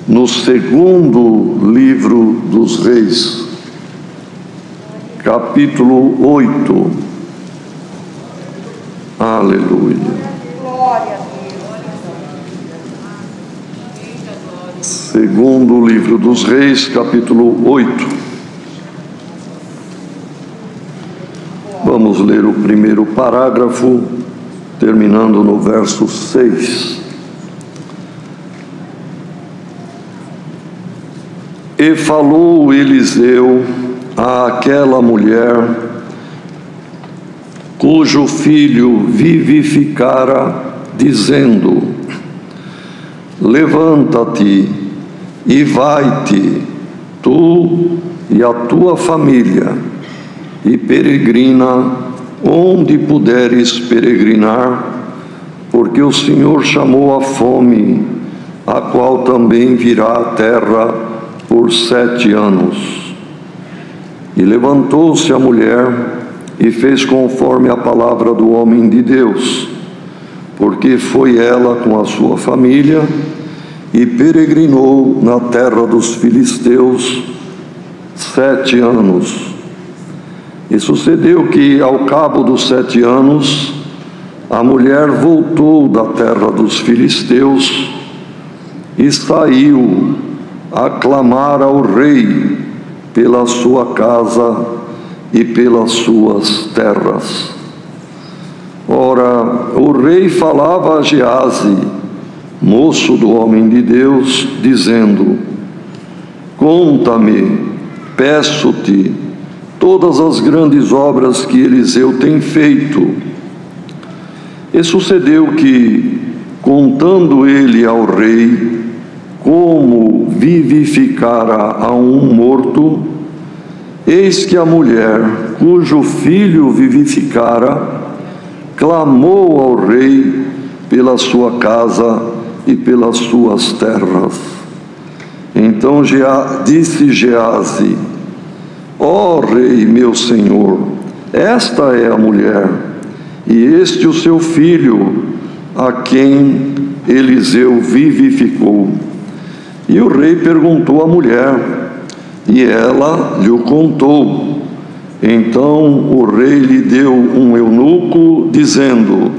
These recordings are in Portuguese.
no segundo livro dos Reis, capítulo 8. Aleluia. Segundo livro dos Reis, capítulo 8. Vamos ler o primeiro parágrafo, terminando no verso 6. E falou Eliseu àquela mulher, cujo filho vivificara, dizendo: levanta-te e vai-te, tu e a tua família, e peregrina onde puderes peregrinar, porque o Senhor chamou a fome, a qual também virá à terra por 7 anos. E levantou-se a mulher e fez conforme a palavra do homem de Deus, porque foi ela com a sua família e peregrinou na terra dos filisteus 7 anos. E sucedeu que, ao cabo dos 7 anos, a mulher voltou da terra dos filisteus e saiu a clamar ao rei pela sua casa e pelas suas terras. Ora, o rei falava a Geazi, moço do homem de Deus, dizendo: conta-me, peço-te, todas as grandes obras que Eliseu tem feito. E sucedeu que, contando ele ao rei como vivificara a um morto, eis que a mulher, cujo filho vivificara, clamou ao rei pela sua casa e pelas suas terras. Então disse Geazi: ó rei, meu senhor, esta é a mulher, e este o seu filho, a quem Eliseu vivificou. E o rei perguntou à mulher, e ela lhe contou. Então o rei lhe deu um eunuco, dizendo: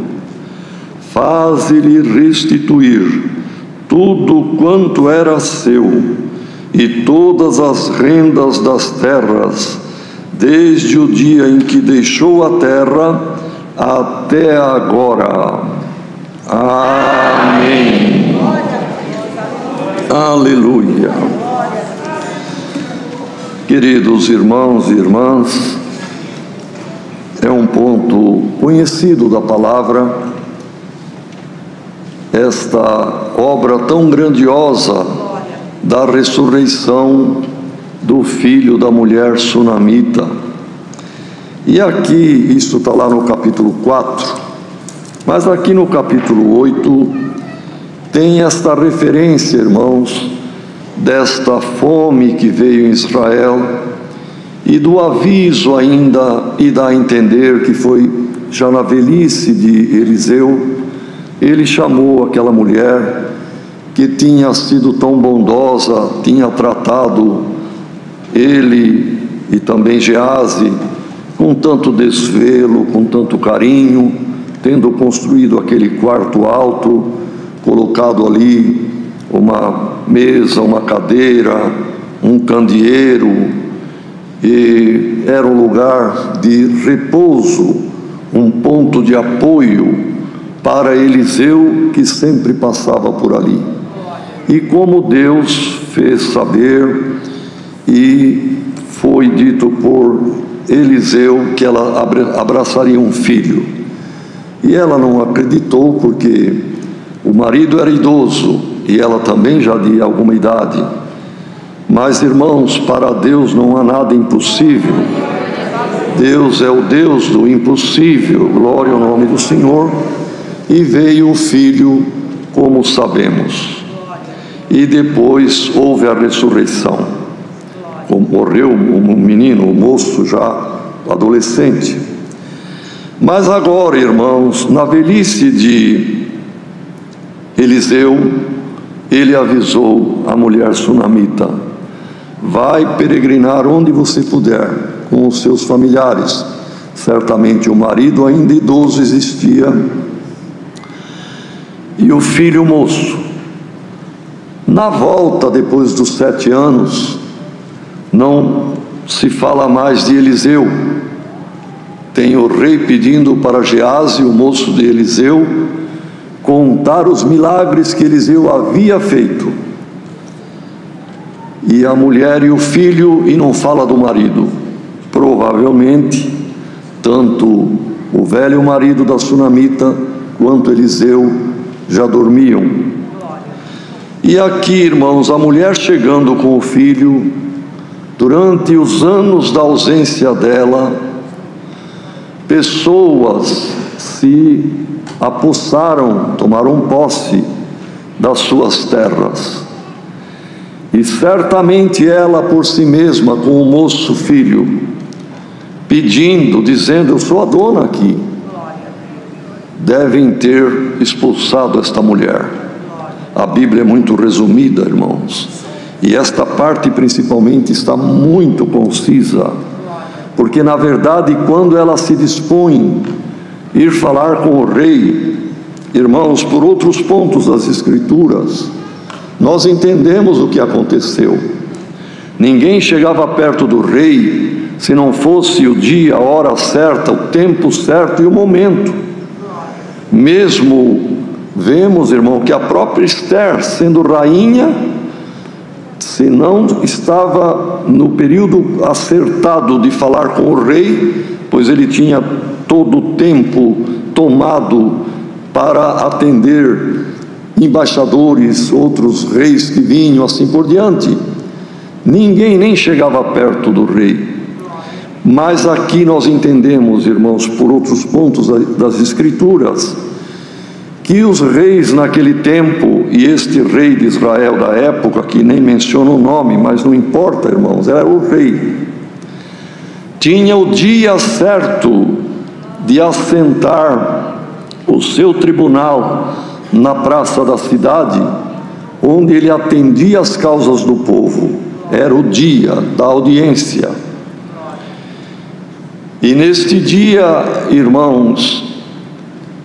faze-lhe restituir tudo quanto era seu, e todas as rendas das terras, desde o dia em que deixou a terra até agora. Amém. Aleluia. Queridos irmãos e irmãs, é um ponto conhecido da palavra, esta obra tão grandiosa da ressurreição do filho da mulher sunamita. E aqui, isso está lá no capítulo 4, mas aqui no capítulo 8, tem esta referência, irmãos, desta fome que veio em Israel e do aviso ainda, e dá a entender que foi já na velhice de Eliseu. Ele chamou aquela mulher que tinha sido tão bondosa, tinha tratado ele e também Geazi com tanto desvelo, com tanto carinho, tendo construído aquele quarto alto, colocado ali uma mesa, uma cadeira, um candeeiro, e era um lugar de repouso, um ponto de apoio para Eliseu, que sempre passava por ali. E como Deus fez saber, e foi dito por Eliseu que ela abraçaria um filho, e ela não acreditou, porque o marido era idoso e ela também já de alguma idade. Mas, irmãos, para Deus não há nada impossível. Deus é o Deus do impossível. Glória ao nome do Senhor. E veio o filho, como sabemos. E depois houve a ressurreição. Morreu um menino, um moço já adolescente. Mas agora, irmãos, na velhice de Eliseu, ele avisou a mulher sunamita: vai peregrinar onde você puder com os seus familiares. Certamente o marido ainda idoso existia, e o filho moço. Na volta, depois dos 7 anos, não se fala mais de Eliseu. Tem o rei pedindo para Geazi, o moço de Eliseu, contar os milagres que Eliseu havia feito. E a mulher e o filho, e não fala do marido. Provavelmente, tanto o velho marido da sunamita quanto Eliseu já dormiam. E aqui, irmãos, a mulher chegando com o filho, durante os anos da ausência dela, pessoas se apossaram, tomaram posse das suas terras. E certamente ela por si mesma, com o moço filho, pedindo, dizendo: eu sou a dona aqui, devem ter expulsado esta mulher. A Bíblia é muito resumida, irmãos, e esta parte principalmente está muito concisa, porque na verdade, quando ela se dispõe a ir falar com o rei, irmãos, por outros pontos das Escrituras, nós entendemos o que aconteceu. Ninguém chegava perto do rei se não fosse o dia, a hora certa, o tempo certo e o momento. Mesmo vemos, irmão, que a própria Esther, sendo rainha, se não estava no período acertado de falar com o rei, pois ele tinha todo o tempo tomado para atender embaixadores, outros reis que vinham, assim por diante. Ninguém nem chegava perto do rei. Mas aqui nós entendemos, irmãos, por outros pontos das Escrituras, que os reis naquele tempo, e este rei de Israel da época, que nem menciona o nome, mas não importa, irmãos, era o rei, tinha o dia certo de assentar o seu tribunal na praça da cidade, onde ele atendia as causas do povo. Era o dia da audiência. E neste dia, irmãos,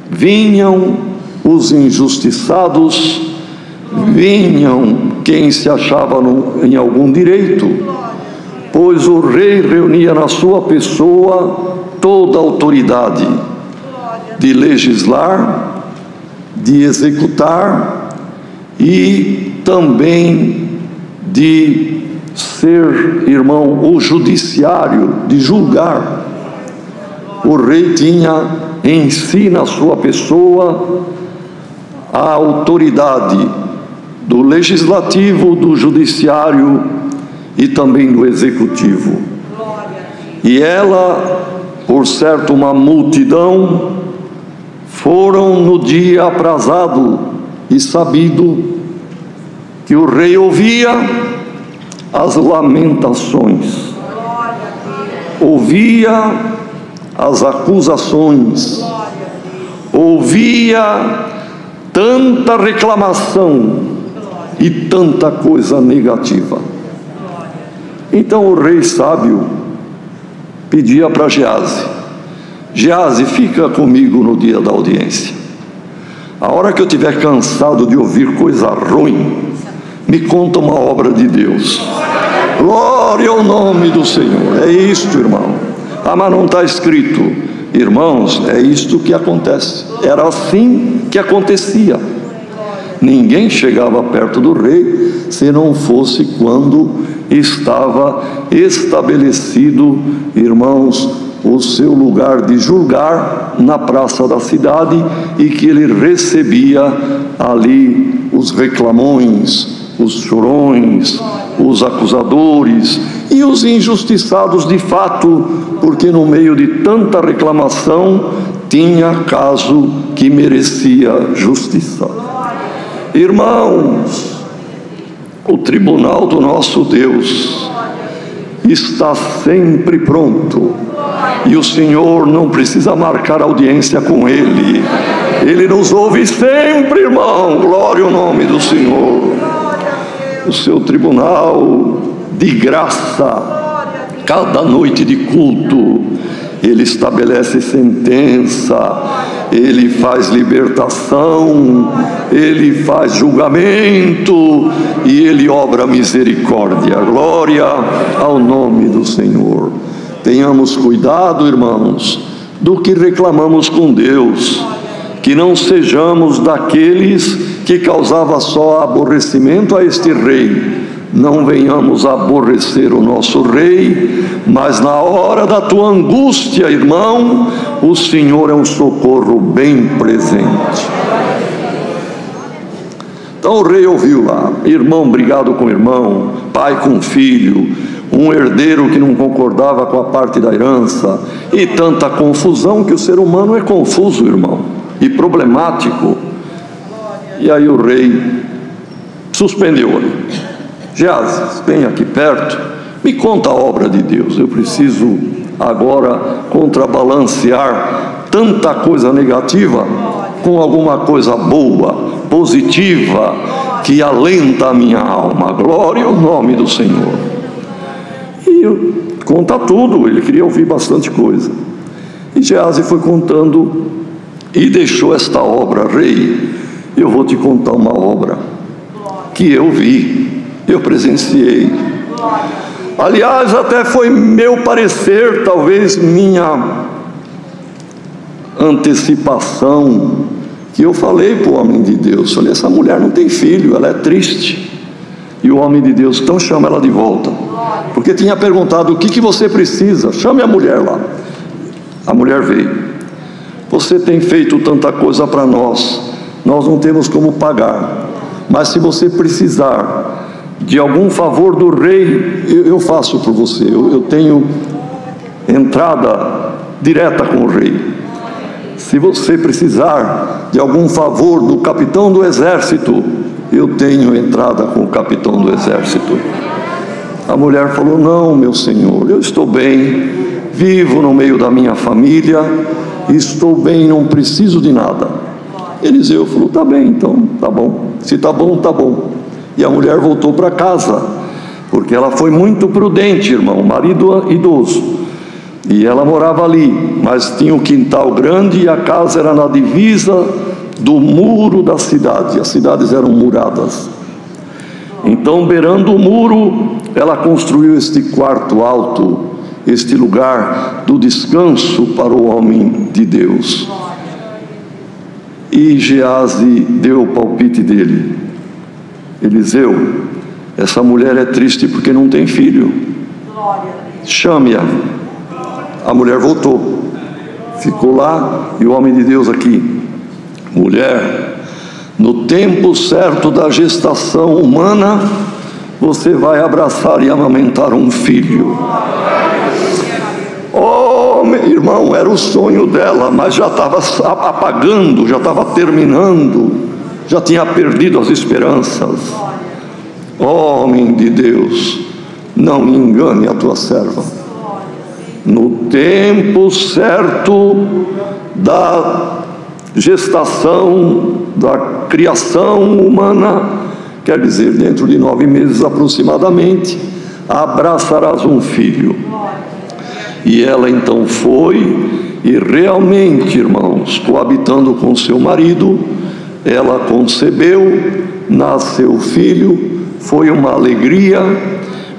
vinham os injustiçados, vinham quem se achava em algum direito, pois o rei reunia na sua pessoa toda a autoridade de legislar, de executar e também de ser, irmão, o judiciário, de julgar. O rei tinha em si, na sua pessoa, a autoridade do legislativo, do judiciário e também do executivo. E ela, por certo, uma multidão, foram no dia aprazado e sabido que o rei ouvia as lamentações, ouvia as acusações, ouvia tanta reclamação e tanta coisa negativa. Então o rei sábio pedia para Geazi: Geazi, fica comigo no dia da audiência. A hora que eu estiver cansado de ouvir coisa ruim, me conta uma obra de Deus. Glória ao nome do Senhor. É isto, irmão. Ah, mas não está escrito. Irmãos, é isto que acontece. Era assim que acontecia. Ninguém chegava perto do rei se não fosse quando estava estabelecido, irmãos, o seu lugar de julgar na praça da cidade, e que ele recebia ali os reclamões, os chorões, os acusadores e os injustiçados de fato, porque no meio de tanta reclamação tinha caso que merecia justiça. Irmãos, o tribunal do nosso Deus está sempre pronto E o Senhor não precisa marcar audiência com Ele. Ele nos ouve sempre, irmão. Glória ao nome do Senhor. O seu tribunal de graça, cada noite de culto, Ele estabelece sentença, Ele faz libertação, Ele faz julgamento e Ele obra misericórdia. Glória ao nome do Senhor. Tenhamos cuidado, irmãos, do que reclamamos com Deus, que não sejamos daqueles que causava só aborrecimento a este rei. Não venhamos a aborrecer o nosso rei, mas na hora da tua angústia, irmão, o Senhor é um socorro bem presente. Então o rei ouviu lá, irmão brigado com irmão, pai com filho, um herdeiro que não concordava com a parte da herança, e tanta confusão, que o ser humano é confuso, irmão, e problemático. E aí o rei suspendeu ali. Geazi, vem aqui perto, me conta a obra de Deus. Eu preciso agora contrabalancear tanta coisa negativa com alguma coisa boa, positiva, que alenta a minha alma. Glória ao nome do Senhor. E conta tudo, ele queria ouvir bastante coisa. E Geazi foi contando e deixou esta obra. Rei, eu vou te contar uma obra que eu vi, eu presenciei. Aliás, até foi meu parecer, talvez minha antecipação, que eu falei para o homem de Deus. Falei, essa mulher não tem filho, ela é triste. E o homem de Deus, então chama ela de volta, porque tinha perguntado, o que você precisa? Chame a mulher lá. A mulher veio. Você tem feito tanta coisa para nós, nós não temos como pagar, mas se você precisar de algum favor do rei, eu faço por você. Eu tenho entrada direta com o rei. Se você precisar de algum favor do capitão do exército, eu tenho entrada com o capitão do exército. A mulher falou, não, meu senhor, eu estou bem, vivo no meio da minha família, estou bem, não preciso de nada. Eliseu falou, tá bem, então, tá bom. Se tá bom, tá bom. E a mulher voltou para casa, porque ela foi muito prudente, irmão, marido idoso, e ela morava ali, mas tinha um quintal grande e a casa era na divisa do muro da cidade. As cidades eram muradas. Então, beirando o muro, ela construiu este quarto alto, este lugar do descanso para o homem de Deus. E Geazi deu o palpite dele. Eliseu, essa mulher é triste porque não tem filho. Chame-a. A mulher voltou, ficou lá, e o homem de Deus aqui. Mulher, no tempo certo da gestação humana, você vai abraçar e amamentar um filho. Oh, meu irmão, era o sonho dela, mas já estava apagando, já estava terminando, já tinha perdido as esperanças. Homem de Deus, não me engane a tua serva. No tempo certo da gestação, da criação humana, quer dizer, dentro de 9 meses aproximadamente, abraçarás um filho. E ela então foi, e realmente, irmãos, coabitando com seu marido, ela concebeu, nasceu o filho, foi uma alegria,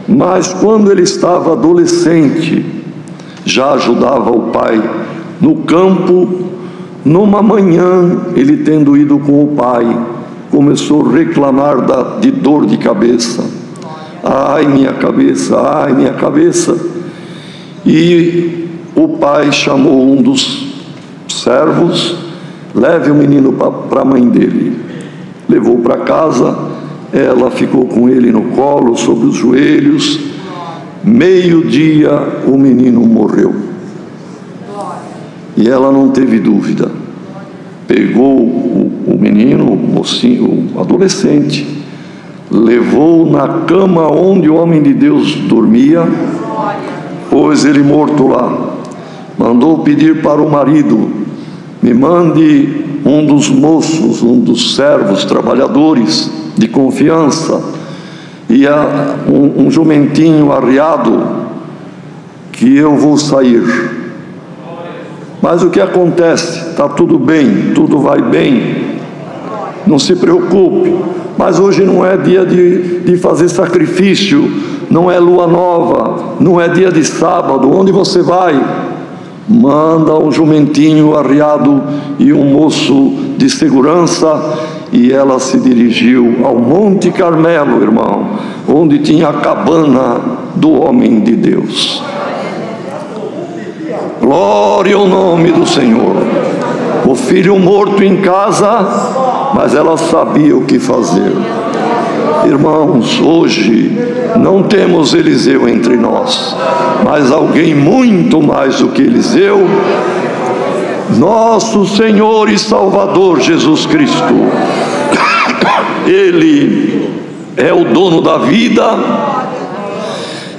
mas quando ele estava adolescente, já ajudava o pai no campo. Numa manhã, ele tendo ido com o pai, começou a reclamar de dor de cabeça. Ai, minha cabeça, ai, minha cabeça. E o pai chamou um dos servos, leve o menino para a mãe dele. Levou para casa, ela ficou com ele no colo, sobre os joelhos. Meio-dia, o menino morreu. E ela não teve dúvida. Pegou o menino, o mocinho, o adolescente, levou na cama onde o homem de Deus dormia, pôs ele morto lá, mandou pedir para o marido: me mande um dos moços, um dos servos, trabalhadores de confiança, e um jumentinho arriado, que eu vou sair. Mas o que acontece? Está tudo bem, tudo vai bem, não se preocupe. Mas hoje não é dia de fazer sacrifício, não é lua nova, não é dia de sábado. Onde você vai? Manda um jumentinho arriado e um moço de segurança. E ela se dirigiu ao Monte Carmelo, irmão, onde tinha a cabana do homem de Deus. Glória ao nome do Senhor. O filho morto em casa, mas ela sabia o que fazer. Irmãos, hoje não temos Eliseu entre nós, mas alguém muito mais do que Eliseu, nosso Senhor e Salvador Jesus Cristo. Ele é o dono da vida,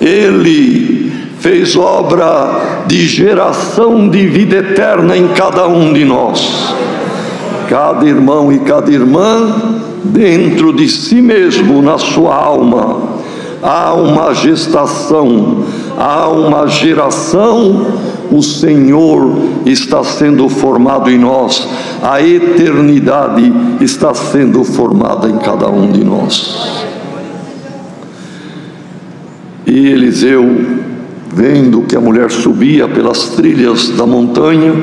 Ele fez obra de geração de vida eterna em cada um de nós. Cada irmão e cada irmã, dentro de si mesmo, na sua alma, há uma gestação, há uma geração. O Senhor está sendo formado em nós, a eternidade está sendo formada em cada um de nós. E Eliseu, vendo que a mulher subia pelas trilhas da montanha,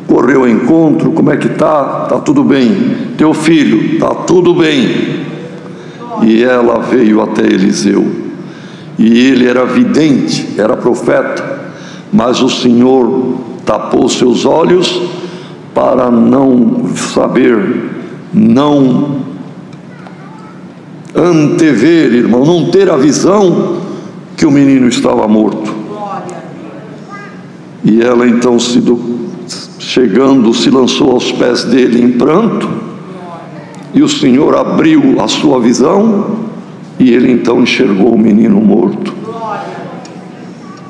correu ao encontro. Como é que está? Está tudo bem. Teu filho? Está tudo bem. E ela veio até Eliseu, e ele era vidente, era profeta, mas o Senhor tapou seus olhos para não saber, não antever, irmão, não ter a visão que o menino estava morto. E ela então, chegando, se lançou aos pés dele em pranto, e o Senhor abriu a sua visão, e ele então enxergou o menino morto.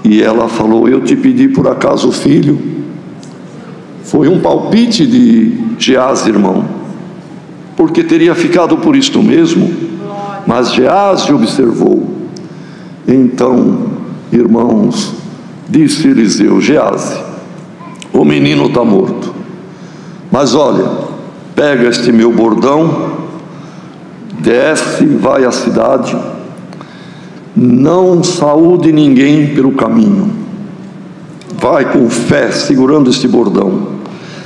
E ela falou: eu te pedi por acaso o filho? Foi um palpite de Geazi, irmão, porque teria ficado por isto mesmo, mas Geazi observou. Então, irmãos, disse Eliseu: Geazi, o menino está morto, mas olha, pega este meu bordão, desce, vai à cidade, não saúde ninguém pelo caminho, vai com fé, segurando este bordão.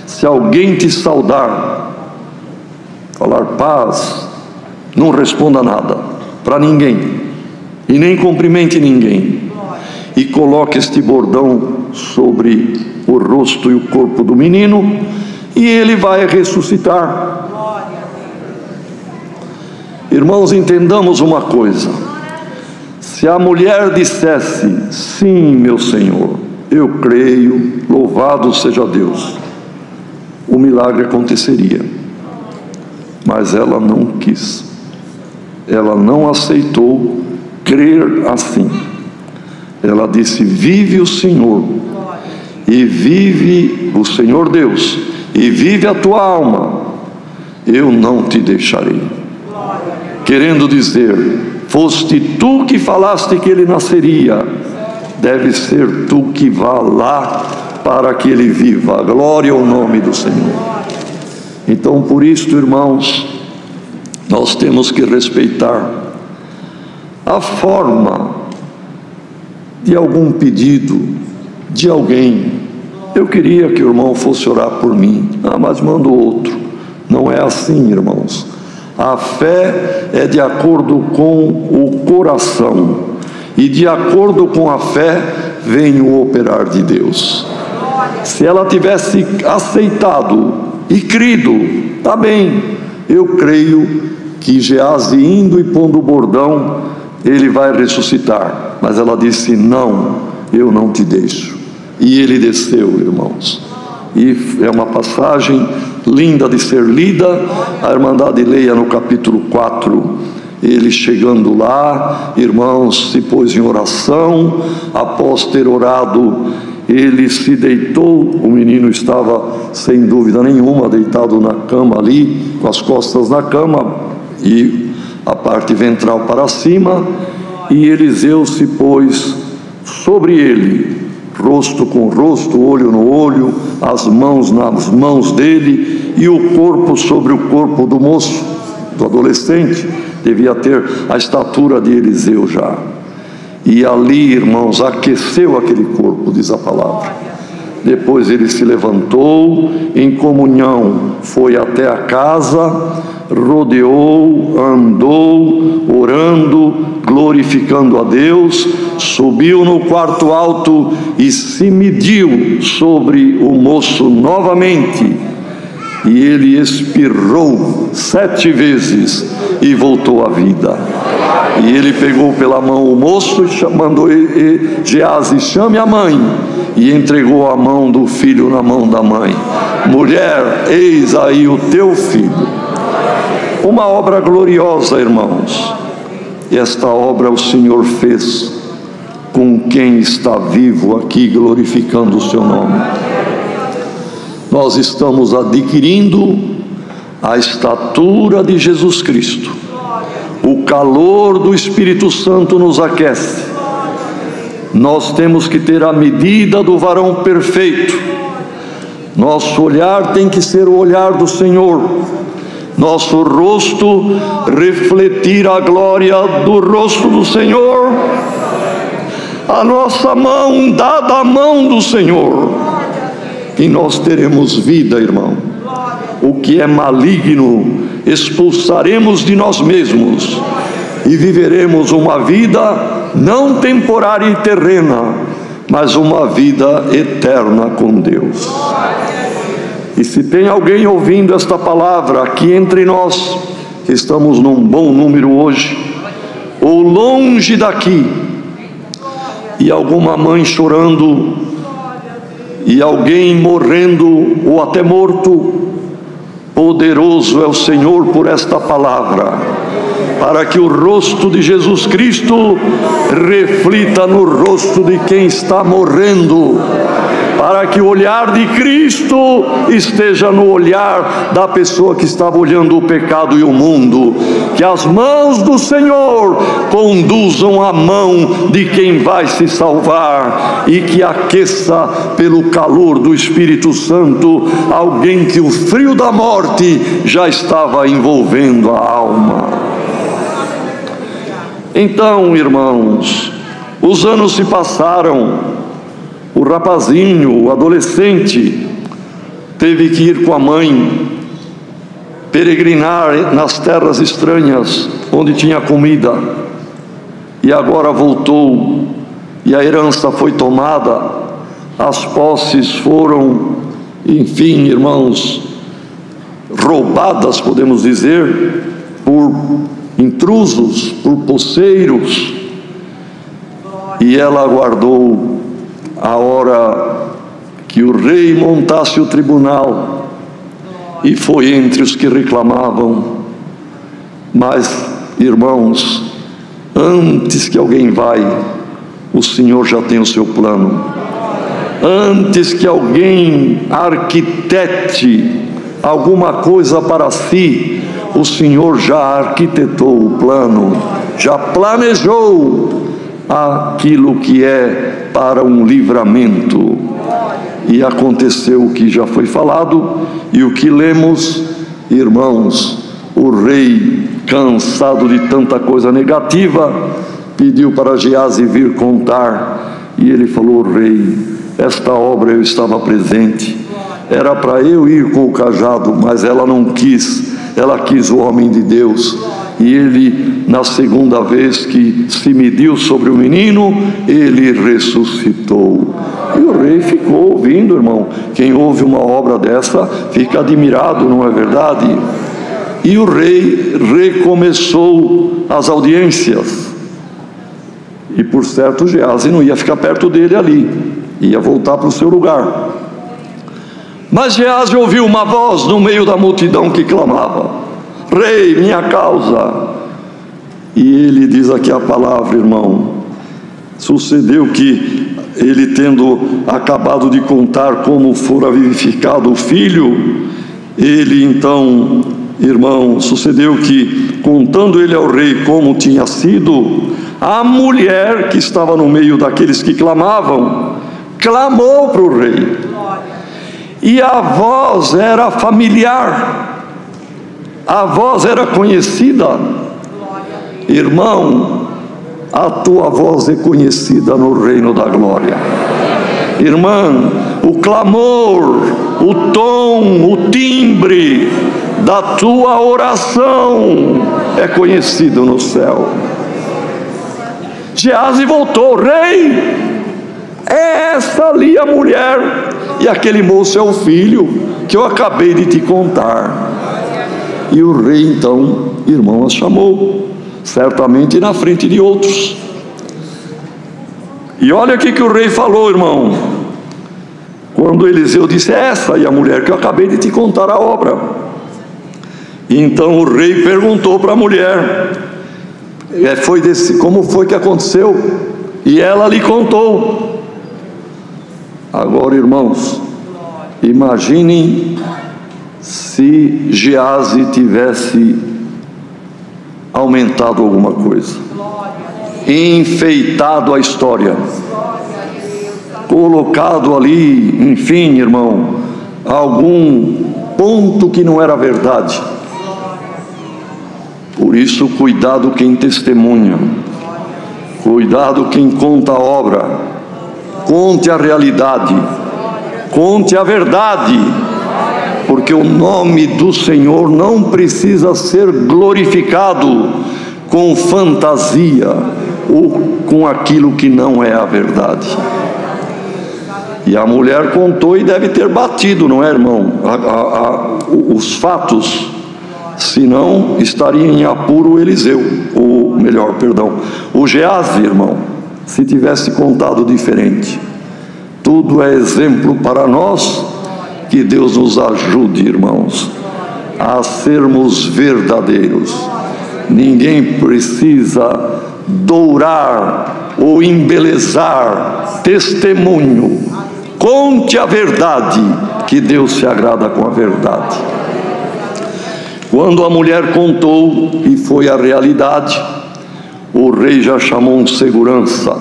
Se alguém te saudar, falar paz, não responda nada para ninguém, e nem cumprimente ninguém, e coloque este bordão sobre o rosto e o corpo do menino, e ele vai ressuscitar. Irmãos, entendamos uma coisa: se a mulher dissesse: sim, meu Senhor, eu creio, louvado seja Deus, o milagre aconteceria. Mas ela não quis, ela não aceitou crer assim. Ela disse: vive o Senhor, e vive o Senhor Deus, e vive a tua alma, eu não te deixarei. Querendo dizer: foste tu que falaste que ele nasceria, deve ser tu que vá lá para que ele viva. Glória ao nome do Senhor. Então, por isto, irmãos, nós temos que respeitar a forma de algum pedido de alguém. Eu queria que o irmão fosse orar por mim, mas manda outro. Não é assim, irmãos. A fé é de acordo com o coração, e de acordo com a fé vem o operar de Deus. Se ela tivesse aceitado e crido, tá bem, eu creio que Geazi indo e pondo o bordão, ele vai ressuscitar. Mas ela disse: não, eu não te deixo. E ele desceu, irmãos. E é uma passagem linda de ser lida. A Irmandade leia no capítulo 4. Ele chegando lá, irmãos, se pôs em oração. Após ter orado, ele se deitou. O menino estava, sem dúvida nenhuma, deitado na cama ali, com as costas na cama e a parte ventral para cima, e Eliseu se pôs sobre ele, rosto com rosto, olho no olho, as mãos nas mãos dele, e o corpo sobre o corpo do moço, do adolescente. Devia ter a estatura de Eliseu já. E ali, irmãos, aqueceu aquele corpo, diz a palavra. Depois ele se levantou, em comunhão, foi até a casa, rodeou, andou, orando, glorificando a Deus, subiu no quarto alto e se mediu sobre o moço novamente. E ele espirrou 7 vezes e voltou à vida. E ele pegou pela mão o moço e mandou Geazi: chame a mãe. E entregou a mão do filho na mão da mãe: mulher, eis aí o teu filho. Uma obra gloriosa, irmãos. E esta obra o Senhor fez com quem está vivo aqui, glorificando o seu nome. Nós estamos adquirindo a estatura de Jesus Cristo. O calor do Espírito Santo nos aquece. Nós temos que ter a medida do varão perfeito. Nosso olhar tem que ser o olhar do Senhor. Nosso rosto refletir a glória do rosto do Senhor. A nossa mão dada à mão do Senhor. E nós teremos vida, irmão. O que é maligno expulsaremos de nós mesmos e viveremos uma vida não temporária e terrena, mas uma vida eterna com Deus. E se tem alguém ouvindo esta palavra aqui entre nós, que estamos num bom número hoje, ou longe daqui, e alguma mãe chorando, e alguém morrendo ou até morto, poderoso é o Senhor por esta palavra, para que o rosto de Jesus Cristo reflita no rosto de quem está morrendo, para que o olhar de Cristo esteja no olhar da pessoa que estava olhando o pecado e o mundo, que as mãos do Senhor conduzam a mão de quem vai se salvar, e que aqueça pelo calor do Espírito Santo alguém que o frio da morte já estava envolvendo a alma. Então, irmãos, os anos se passaram. O rapazinho, o adolescente, teve que ir com a mãe peregrinar nas terras estranhas, onde tinha comida, e agora voltou, e a herança foi tomada, as posses foram, enfim, irmãos, roubadas, podemos dizer, por intrusos, por poceiros, e ela aguardou a hora que o rei montasse o tribunal, e foi entre os que reclamavam. Mas, irmãos, antes que alguém vai, o Senhor já tem o seu plano. Antes que alguém arquitete alguma coisa para si, o Senhor já arquitetou o plano, já planejou aquilo que é para um livramento. E aconteceu o que já foi falado e o que lemos, irmãos. O rei, cansado de tanta coisa negativa, pediu para Geazi vir contar, e ele falou: rei, esta obra eu estava presente, era para eu ir com o cajado, mas ela não quis, ela quis o homem de Deus. E ele, na segunda vez que se mediu sobre o menino, ele ressuscitou. E o rei ficou ouvindo, irmão. Quem ouve uma obra dessa fica admirado, não é verdade? E o rei recomeçou as audiências. E por certo, Geazi não ia ficar perto dele ali, ia voltar para o seu lugar. Mas Geazi ouviu uma voz no meio da multidão que clamava: rei, minha causa. E ele diz aqui a palavra, irmão. Sucedeu que ele tendo acabado de contar como fora vivificado o filho, ele então, irmão, sucedeu que, contando ele ao rei como tinha sido, a mulher que estava no meio daqueles que clamavam, clamou para o rei, e a voz era familiar, a voz era conhecida. Irmão, a tua voz é conhecida no reino da glória. Irmã, o clamor, o tom, o timbre da tua oração é conhecido no céu. Geazi voltou: rei, é essa ali a mulher, e aquele moço é o filho que eu acabei de te contar. E o rei então, irmão, a chamou, certamente na frente de outros. E olha o que o rei falou, irmão, quando Eliseu disse: essa e a mulher que eu acabei de te contar a obra. E então o rei perguntou para a mulher: como foi que aconteceu? E ela lhe contou. Agora, irmãos, imaginem se Geazi tivesse aumentado alguma coisa, enfeitado a história, colocado ali, enfim, irmão, algum ponto que não era verdade. Por isso, cuidado quem testemunha, cuidado quem conta a obra. Conte a realidade, conte a verdade, porque o nome do Senhor não precisa ser glorificado com fantasia ou com aquilo que não é a verdade. E a mulher contou e deve ter batido, não é, irmão? Os fatos, senão estaria em apuro o Eliseu, ou melhor, perdão, o Geazi, irmão, se tivesse contado diferente. Tudo é exemplo para nós. Que Deus nos ajude, irmãos, a sermos verdadeiros. Ninguém precisa dourar ou embelezar testemunho. Conte a verdade, que Deus se agrada com a verdade. Quando a mulher contou e foi a realidade, o rei já chamou um segurança: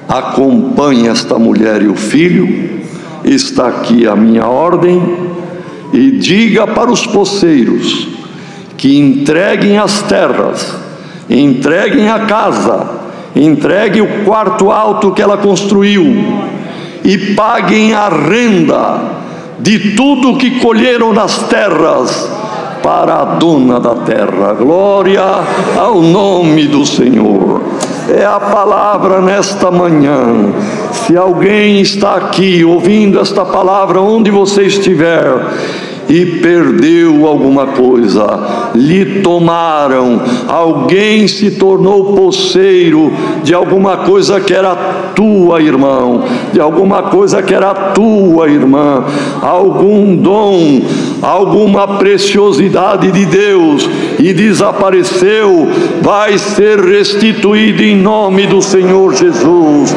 acompanhe esta mulher e o filho, está aqui a minha ordem, e diga para os poceiros que entreguem as terras, entreguem a casa, entreguem o quarto alto que ela construiu, e paguem a renda de tudo que colheram nas terras para a dona da terra. Glória ao nome do Senhor. É a palavra nesta manhã. Se alguém está aqui ouvindo esta palavra, onde você estiver, e perdeu alguma coisa, lhe tomaram, alguém se tornou poceiro de alguma coisa que era tua, irmão, de alguma coisa que era tua, irmã, algum dom, alguma preciosidade de Deus, e desapareceu, vai ser restituído em nome do Senhor Jesus.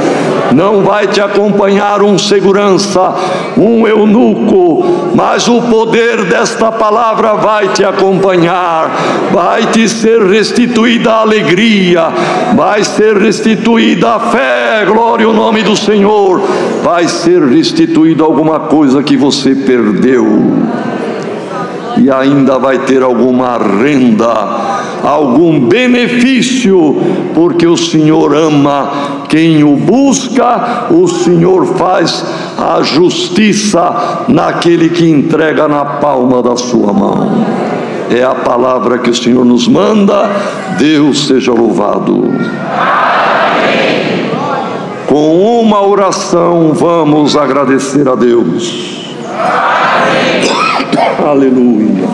Não vai te acompanhar um segurança, um eunuco, mas o poder desta palavra vai te acompanhar. Vai te ser restituída a alegria, vai ser restituída a fé, glória ao nome do Senhor, vai ser restituída alguma coisa que você perdeu, e ainda vai ter alguma renda, algum benefício, porque o Senhor ama quem o busca. O Senhor faz a justiça naquele que entrega na palma da sua mão. É a palavra que o Senhor nos manda. Deus seja louvado. Amém. Com uma oração vamos agradecer a Deus. Amém. Aleluia.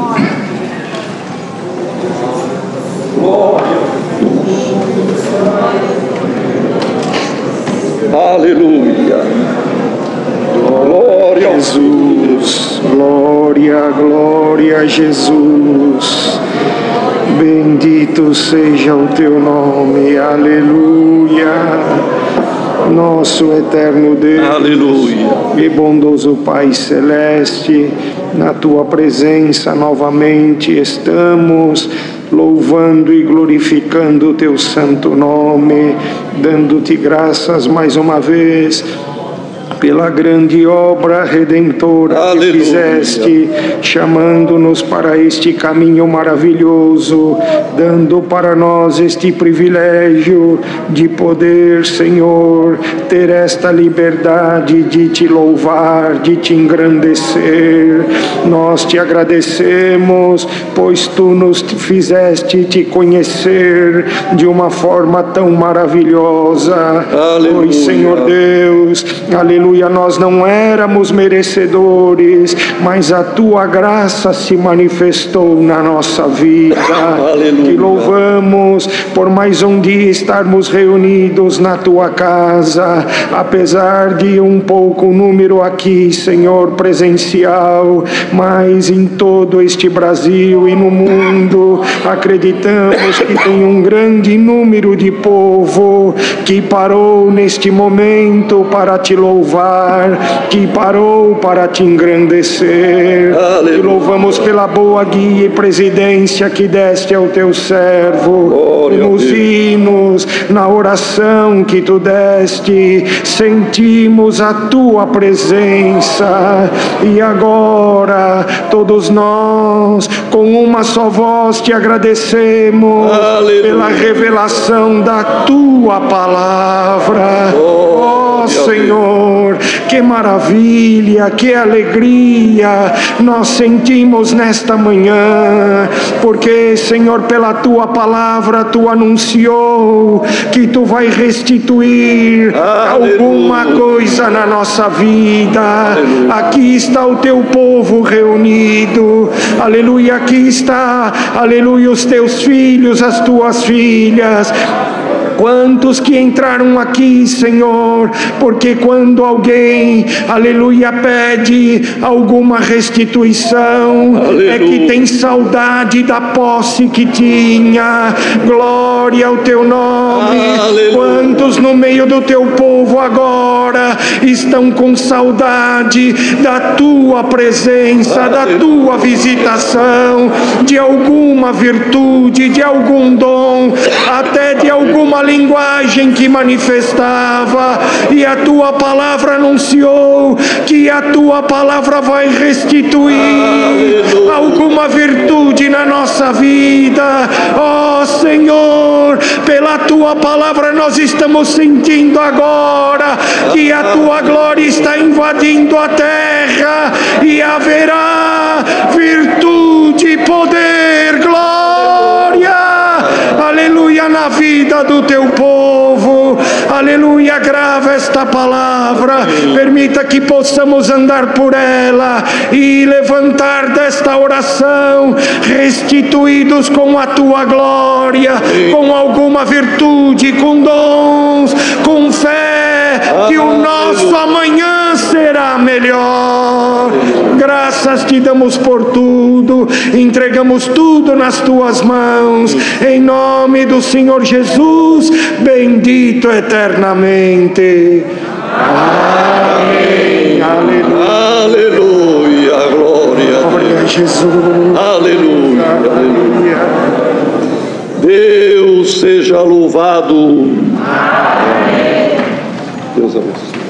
Glória a Deus. Aleluia. Glória a Jesus. Glória, glória a Jesus. Bendito seja o teu nome. Aleluia. nosso eterno Deus. Aleluia. E bondoso Pai Celeste, na Tua presença novamente estamos louvando e glorificando o Teu santo nome, dando-te graças mais uma vez pela grande obra redentora Aleluia. que fizeste, chamando-nos para este caminho maravilhoso, dando para nós este privilégio de poder, Senhor, ter esta liberdade de te louvar, de te engrandecer. Nós te agradecemos, pois tu nos fizeste te conhecer de uma forma tão maravilhosa. Aleluia. Pois, Senhor Deus, aleluia, nós não éramos merecedores, mas a tua graça se manifestou na nossa vida. Aleluia. Te louvamos por mais um dia estarmos reunidos na tua casa, apesar de um pouco número aqui, Senhor, presencial, mas em todo este Brasil e no mundo, acreditamos que tem um grande número de povo que parou neste momento para te louvar, que parou para te engrandecer. Aleluia. Te louvamos pela boa guia e presidência que deste ao teu servo. Glória Nos a Deus. hinos, na oração que tu deste, sentimos a tua presença. E agora, todos nós, com uma só voz, te agradecemos. Aleluia. Pela revelação da tua palavra. Ó Senhor, que maravilha, que alegria nós sentimos nesta manhã, porque, Senhor, pela tua palavra tu anunciou que tu vai restituir alguma coisa na nossa vida. Aqui está o teu povo reunido, aleluia, aqui está, aleluia, os teus filhos, as tuas filhas. Quantos que entraram aqui, Senhor, porque quando alguém, aleluia, pede alguma restituição, aleluia, é que tem saudade da posse que tinha. Glória ao teu nome. Aleluia. Quantos no meio do teu povo agora estão com saudade da tua presença, aleluia, da tua visitação, de alguma virtude, de algum dom, até de alguma linguagem que manifestava, e a tua palavra anunciou que a tua palavra vai restituir alguma virtude na nossa vida. Ó Senhor, pela tua palavra nós estamos sentindo agora que a tua glória está invadindo a terra, e haverá virtude, poder, glória, aleluia, na vida do teu povo. Aleluia, grava esta palavra, permita que possamos andar por ela e levantar desta oração restituídos com a tua glória, com alguma virtude, com dons, com fé, que o nosso amanhã será melhor. Graças te damos por tudo, entregamos tudo nas tuas mãos, em nome do Senhor Jesus, bendito eternamente. Amém. Aleluia, glória a Glória a Jesus. Aleluia, aleluia. Deus seja louvado. Amém. Deus abençoe.